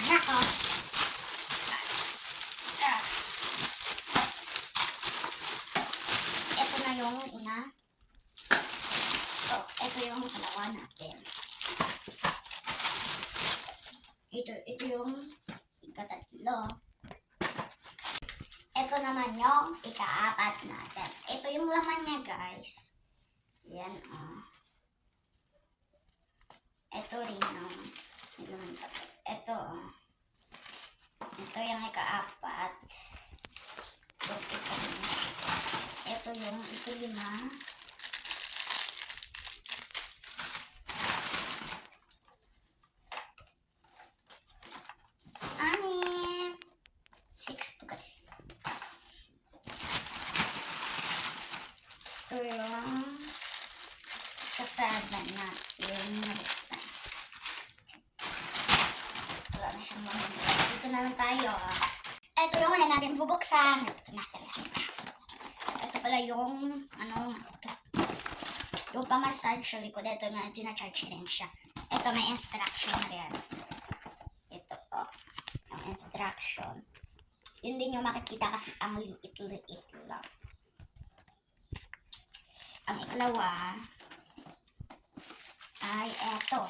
Nako. Ito na yung una. So, ito yung dalawa natin. Ito yung ikatatlo. Ito naman yung ikaapat natin. Ito yung laman niya, guys. Yan, Ito rin, Ito, Ito yung ikaapat. Ito yung ikalima. Anim. 6 to guys. Ito yung kasada natin. Wala na siyang mamagay. Dito na lang tayo. Ito yung wala natin bubuksan. Ito pala yung yung pamassage sa likod. Ito nga, ginacharge din siya. Ito may instruction na yan. Ito po. Yung instruction. Hindi nyo makikita kasi ang liit-liit lang. Ang ikalawa ay eto.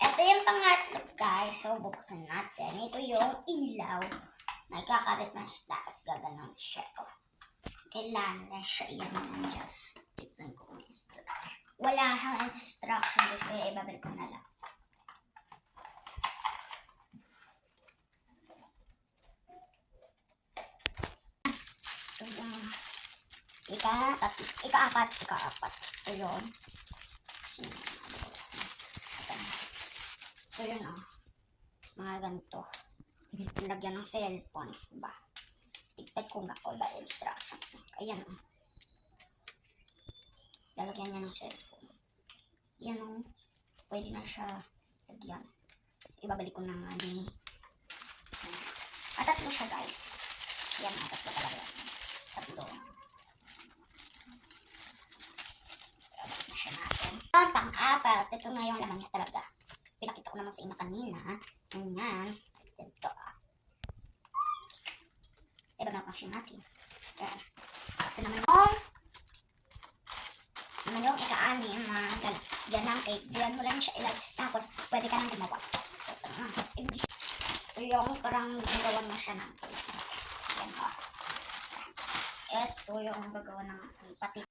Ito yung pangatlo, guys. So, buksan natin. Ito yung ilaw. Nagkakabit na siya. Tapos gaganon siya. Kailangan na siya. Iyan naman dyan. Tignan ko kung instruction. Wala siyang instruction. Guys, kaya ibabalik ko na lang. Ikaapat. Ito yun. Ito yun, mga ganito. Lagyan ng cellphone. Diba? Tigtad ko nga all the instruction. Ayan, lalagyan niya ng cellphone. Yan, pwede na siya lagyan. Ibabalik ko na nga ni. Tatlo siya, guys. Yan, tatlo talaga yan. Tatlo. Pang-apat, ito na yung laman niya talaga. Pinakita ko naman sa inyo kanina. Ganyan. Ito. Iba na kasi natin. Yan. Ito naman yung ika-anim na yan ang cake. Diyan mo lang siya ilagay. Tapos, pwede ka nang gumawa. So, ito na. Ito yung parang gagawan mo siya ng cake. Yan o. Ito yung gagawa ng pati.